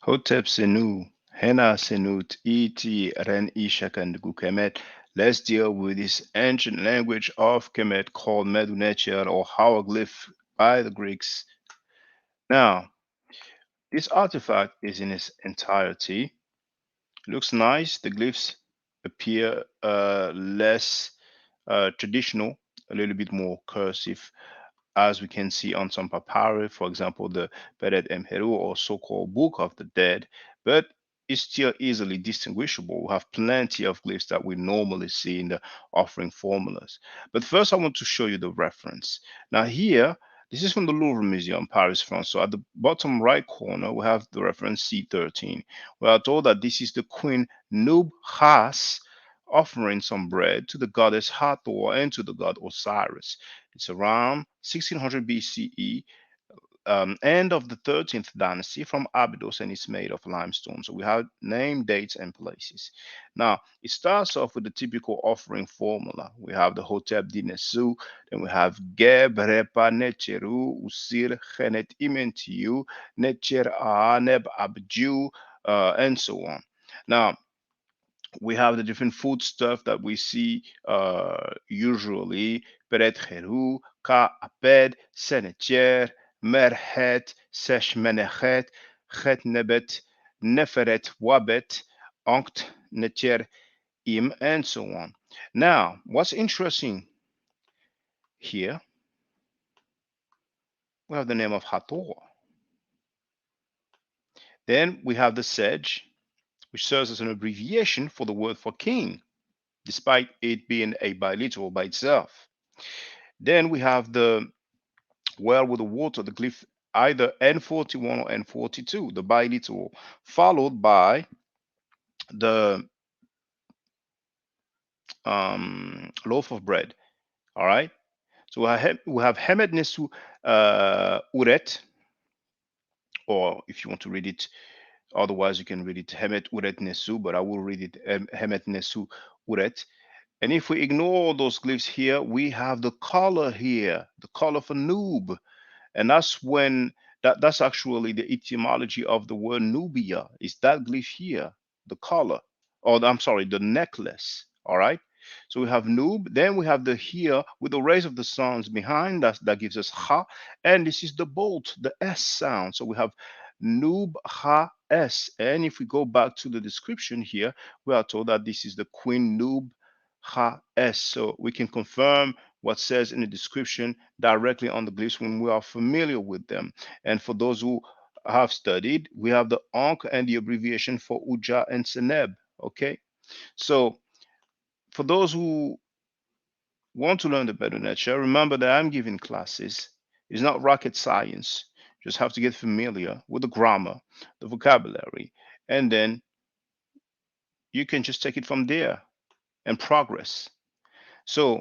Hotep Senu, Hena Senut, Et Ren Ishakandugu Kemet. Let's deal with this ancient language of Kemet called Medu nTr or Hieroglyph by the Greeks. Now, this artifact is in its entirety. Looks nice. The glyphs appear less traditional, a little bit more cursive, as we can see on some papyri, for example, the Beret Emheru or so-called Book of the Dead, but it's still easily distinguishable. We have plenty of glyphs that we normally see in the offering formulas. But first, I want to show you the reference. Now here, this is from the Louvre Museum, Paris, France. So at the bottom right corner, we have the reference C13. We are told that this is the Queen Nub Has offering some bread to the goddess Hathor and to the god Osiris. It's around 1600 BCE, end of the 13th dynasty from Abydos, and it's made of limestone. So we have name, dates, and places. Now, it starts off with the typical offering formula. We have the Hotep Dinesu, then we have Geb, Repa, Necheru, Usir, Chenet, Imentiu, Necher, Neb, Abju, and so on. Now, we have the different food stuff that we see usually. Peret Heru, Ka Aped, Senetier, Merhet, Sesh Menechet, Het Nebet, Neferet Wabet, Onkt Netier Im, and so on. Now, what's interesting here, we have the name of Hathor. Then we have the Sedge, which serves as an abbreviation for the word for king, despite it being a biliteral by itself. Then we have the well with the water, the glyph either N41 or N42, the biliteral, followed by the loaf of bread. All right. So we have Hemed Nesu Uret, or if you want to read it, otherwise you can read it Hemet Uret Nesu, but I will read it Hemet Nesu Uret. And if we ignore those glyphs here, we have the color here, the color for noob. And that's when that's actually the etymology of the word Nubia. Is that glyph here, the collar, or I'm sorry, the necklace. All right. So we have Nub, then we have the here with the rays of the suns behind us that gives us Ha, and this is the bolt, the S sound. So we have Nub Ha S. And if we go back to the description here, we are told that this is the Queen Nub Ha S. So we can confirm what says in the description directly on the glyphs when we are familiar with them. And for those who have studied, we have the Ankh and the abbreviation for Uja and Seneb. Okay, so for those who want to learn the better nature, remember that I'm giving classes. It's not rocket science. You just have to get familiar with the grammar, the vocabulary, and then you can just take it from there and progress. So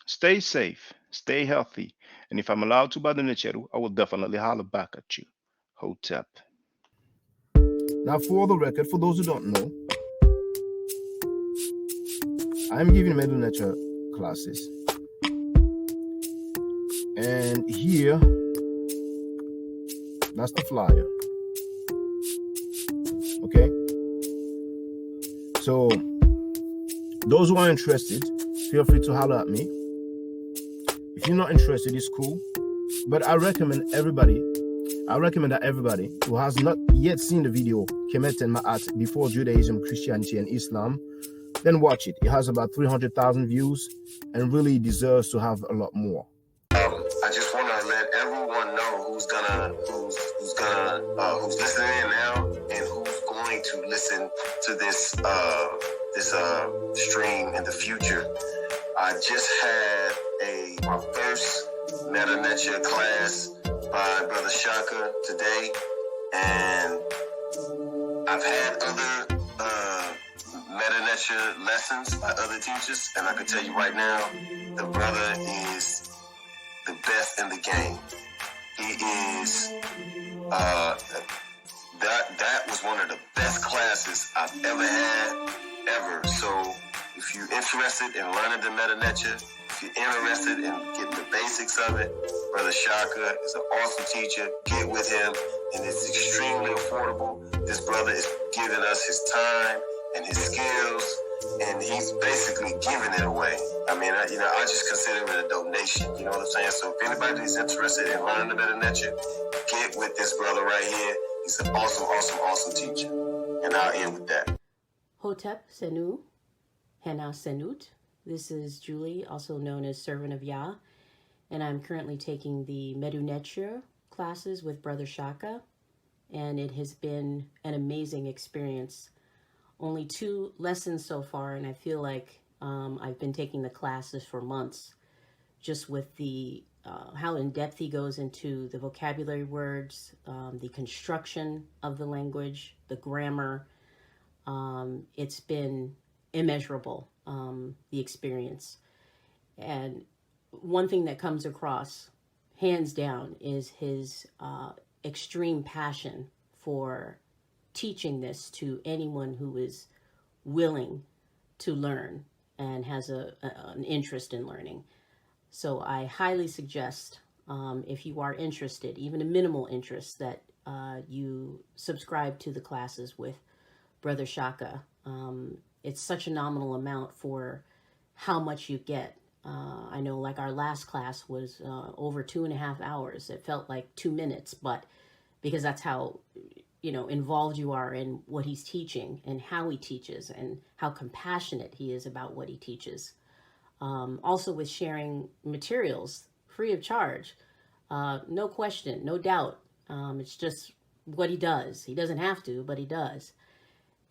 stay safe, stay healthy, and if I'm allowed to by the Necheru, I will definitely holler back at you. Hotep. Now, for the record, for those who don't know, I'm giving Medu Nature classes. And here, that's the flyer. Okay? So, those who are interested, feel free to holler at me. If you're not interested, it's cool. But I recommend that everybody who has not yet seen the video Kemet and Maat before Judaism, Christianity, and Islam, then watch it. It has about 300,000 views and really deserves to have a lot more. I just want to let everyone know who's listening in now and who's going to listen to this stream in the future. I just had my first Meta Nature class by Brother Shaka today, and I've had other Meta Nature lessons by other teachers, and I can tell you right now, the brother is the best in the game. He is that was one of the best classes I've ever had ever. So If you're interested in learning the Meta nTr, if you're interested in getting the basics of it, Brother Shaka is an awesome teacher. Get with him, and it's extremely affordable. This brother is giving us his time and his skills, and he's basically giving it away. I mean, I just consider it a donation. You know what I'm saying? So if anybody is interested in learning the Meta nTr, get with this brother right here. He's an awesome, awesome, awesome teacher. And I'll end with that. Hotep Senu, Hena Senut. This is Julie, also known as Servant of Yah, and I'm currently taking the Medu nTr classes with Brother Shaka, and it has been an amazing experience. Only 2 lessons so far, and I feel like I've been taking the classes for months, just with the how in depth he goes into the vocabulary words, the construction of the language, the grammar. It's been immeasurable, the experience. And one thing that comes across, hands down, is his extreme passion for teaching this to anyone who is willing to learn and has an interest in learning. So I highly suggest, if you are interested, even a minimal interest, that you subscribe to the classes with Brother Shaka. It's such a nominal amount for how much you get. I know, like, our last class was over 2.5 hours. It felt like 2 minutes, but because that's how, involved you are in what he's teaching and how he teaches and how compassionate he is about what he teaches. Also with sharing materials free of charge, no question, no doubt. It's just what he does. He doesn't have to, but he does.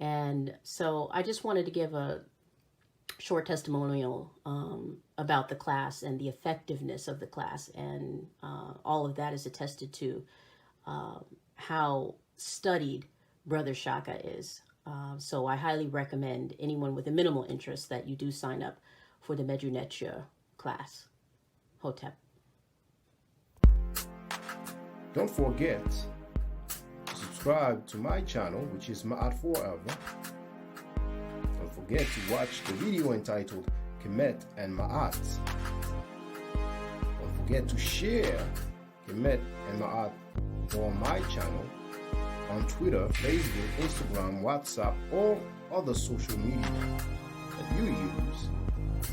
And so I just wanted to give a short testimonial about the class and the effectiveness of the class. And all of that is attested to how studied Brother Shaka is. So I highly recommend anyone with a minimal interest that you do sign up for the Medu nTr class. Hotep. Don't forget to subscribe to my channel, which is Maat Forever. Don't forget to watch the video entitled Kemet and Maat. Don't forget to share Kemet and Maat on my channel on Twitter, Facebook, Instagram, WhatsApp, or other social media that you use.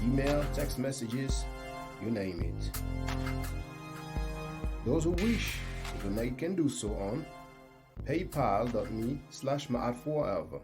Email, text messages, you name it. Those who wish to donate can do so on paypal.me/maatforever.